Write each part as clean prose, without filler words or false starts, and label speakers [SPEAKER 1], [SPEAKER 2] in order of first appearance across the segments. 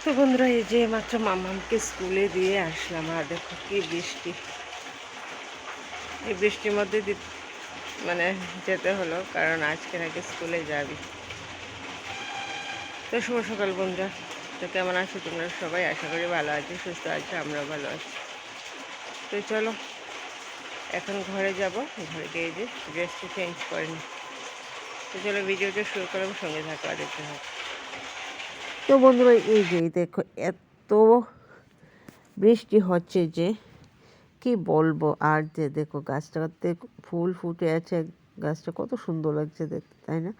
[SPEAKER 1] তো বন্ধুরা, এই যে মাত্র মামাকে স্কুলে দিয়ে আসলাম, আর দেখো কি বৃষ্টি। এই বৃষ্টির মধ্যে মানে যেতে হলো, কারণ আজকে নাকি স্কুলে যাবি। তো শুভ সকাল বন্ধুরা। তো কেমন আছো তোমরা সবাই? আশা করি ভালো আছি, সুস্থ আছি, আমরাও ভালো আছি। তো চলো এখন ঘরে যাব, ঘরে গিয়ে যে ড্রেসটা চেঞ্জ করে নি। তো চলো ভিডিওটা শুরু করবো, সঙ্গে থাকো আর দেখতে থাকো। তো বন্ধুরা, এই যে দেখো এত বৃষ্টি হচ্ছে যে কি বলবো। আর যে দেখো গাছটাতে ফুল ফুটে আছে, গাছটা কত সুন্দর লাগছে দেখতে, তাই না?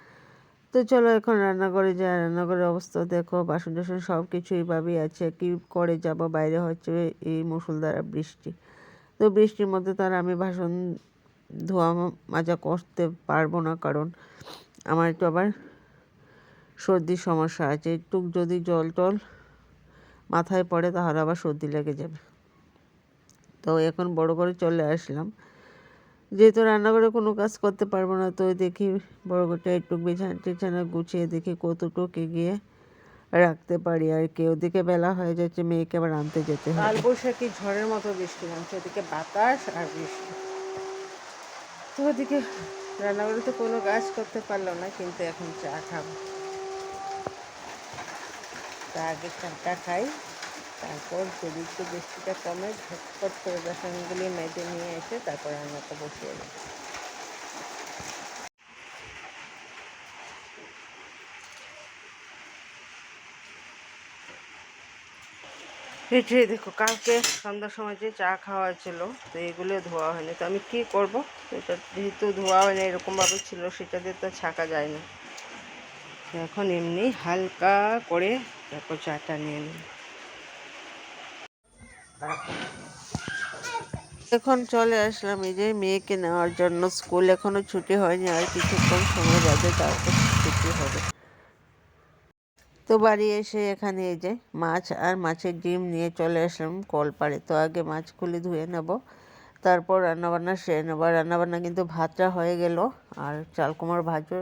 [SPEAKER 1] তো চলো এখন রান্নাঘরে যাই। রান্নাঘরের অবস্থা দেখো, বাসন টাসন সব কিছু এইভাবেই আছে। কি করে যাব, বাইরে হচ্ছে এই মুষলধারা বৃষ্টি। তো বৃষ্টির মধ্যে তো আর আমি বাসন ধোয়া মাজা করতে পারবো না, কারণ আমার একটু আবার সর্দির সমস্যা আছে। একটু যদি জল টল মাথায় পড়ে তাহলে আবার সর্দি লেগে যাবে। তো এখন বড় করে চলে আসলাম, যেহেতু রান্নাঘরে কোনো কাজ করতে পারবো না। তো দেখি বড় করে একটু বিছানা টিছানা গুছিয়ে দেখি কতটুকু এগিয়ে রাখতে পারি আর কি। ওদিকে বেলা হয়ে যাচ্ছে, মেয়েকে আবার আনতে যেতে হবে। কাল বৈশাখী ঝড়ের মতো বৃষ্টি নামছে, ওদিকে বাতাস আর বৃষ্টি। তো ওদিকে রান্নাঘরে তো কোনো কাজ করতে পারলাম না, কিন্তু এখন চা খাবো। তা আগে চাটা খাই, তারপর যদি একটু বৃষ্টিটা কমে ঝটপট করে বাসনগুলি মেজে নিয়ে এসে তারপর রান্নাটা বসিয়ে দিই। এটি দেখো, কালকে সন্ধ্যার সময় যে চা খাওয়া ছিল, তো এগুলো ধোয়া হয়নি। তো আমি কি করব, এটা যেহেতু ধোয়া হয়নি এরকমভাবে ছিল, সেটা দিয়ে তো ছাকা যায় না। এখন এমনি হালকা করে তারপর চাটা নিয়ে নিই। এখন চলে আসলাম এই যে মেয়েকে নেওয়ার জন্য। স্কুল এখনো ছুটি হয়নি, আর কিছুক্ষণ সময় বাদে তারপর ছুটি হবে। তো বাড়ি এসে এখানে এই যে মাছ আর মাছের ডিম নিয়ে চলে আসলাম কলপাড়ে। তো আগে মাছগুলি ধুয়ে নেব, তারপর রান্নাবান্না সেরে নেবো। রান্নাবান্না কিন্তু ভাতটা হয়ে গেল, আর চাল কুমড়ো ভাজা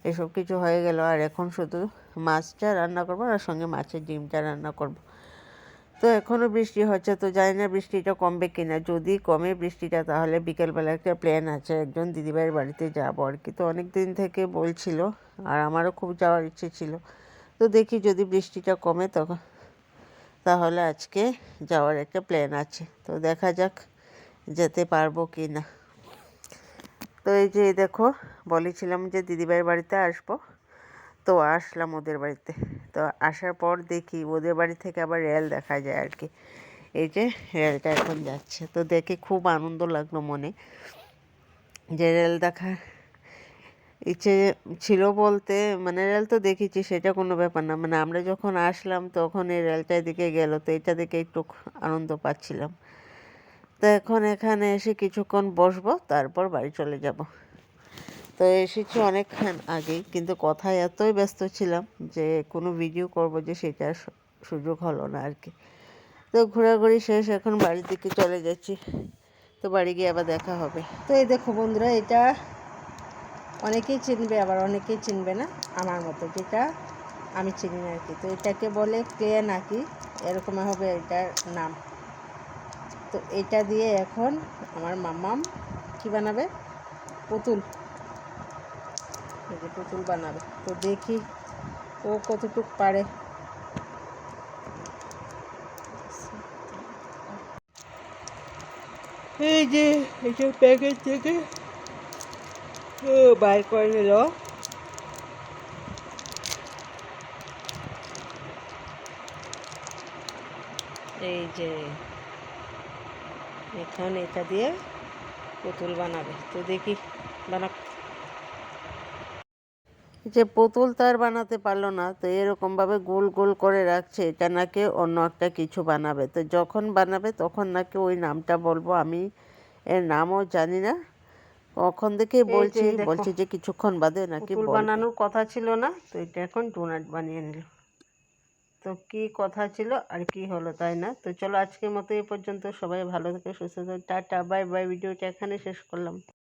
[SPEAKER 1] এসব কিছু হয়ে গেল। আর এখন শুধু মাছটা রান্না করবো, আর সঙ্গে মাছের ডিমটা রান্না করব। তো এখনও বৃষ্টি হচ্ছে, তো জানি না বৃষ্টিটা কমবে কিনা। যদি কমে বৃষ্টিটা, তাহলে বিকেলবেলা একটা প্ল্যান আছে, একজন দিদিভাইয়ের বাড়িতে যাবো আর কি। তো অনেক দিন থেকে বলছিল, আর আমারও খুব যাওয়ার ইচ্ছে ছিল। তো দেখি যদি বৃষ্টিটা কমে তখন, তাহলে আজকে যাওয়ার একটা প্ল্যান আছে। তো দেখা যাক যেতে পারবো কি না। তো এই যে দেখো, বলেছিলাম যে দিদিভাইয়ের বাড়িতে আসবো, তো আসলাম ওদের বাড়িতে। তো আসার পর দেখি ওদের বাড়ি থেকে আবার রেল দেখা যায় আর কি। এই যে রেলটা এখন যাচ্ছে, তো দেখে খুব আনন্দ লাগলো মনে, যে রেল দেখা ইচ্ছে ছিল বলতে, মানে রেল তো দেখেছি সেটা কোনো ব্যাপার না, মানে আমরা যখন আসলাম তখন এই রেলটা এদিকে গেল, তো এটা দেখে একটু আনন্দ পাচ্ছিলাম। তো এখন এখানে এসে কিছুক্ষণ বসবো, তারপর বাড়ি চলে যাব। তো এসেছি অনেকক্ষণ আগেই, কিন্তু কথায় এতই ব্যস্ত ছিলাম যে কোনো ভিডিও করব যে সেটার সুযোগ হলো না আর কি। তো ঘোরাঘুরি শেষ, এখন বাড়ির দিকে চলে যাচ্ছি। তো বাড়ি গিয়ে আবার দেখা হবে। তো এই দেখো বন্ধুরা, এটা অনেকেই চিনবে, আবার অনেকেই চিনবে না আমার মতো, যেটা আমি চিনি না আর কি। তো এটাকে বলে ক্লে নাকি এরকম হবে এটার নাম। তো এটা দিয়ে এখন আমার মাম্মাম কি বানাবে, পুতুল। এই যে পুতুল বানাবে, তো দেখি ও কতটুক পারে। এই যে এটা প্যাকেট থেকে বাইর করে নিল। এই যে এখন এটা দিয়ে পুতুল বানাবে, তো দেখি বানাক। যে পুতুল তার বানাতে পারলো না, তো এরকমভাবে গোল গোল করে রাখছে, এটা নাকি অন্য একটা কিছু বানাবে। তো যখন বানাবে তখন নাকি ওই নামটা বলবো, আমি এর নামও জানি না। কখন থেকে বলছি যে কিছুক্ষণ বাদে নাকি পুতুল বানানোর কথা ছিল না, তো এটা এখন ডোনাট বানিয়ে নিল। তো কি কথা ছিল আর কি হলো, তাই না? তো চলো আজকের মতো এই পর্যন্ত। সবাই ভালো থেকে সুস্থ থাকে, টাটা বাই বাই। ভিডিওটা এখানে শেষ করলাম।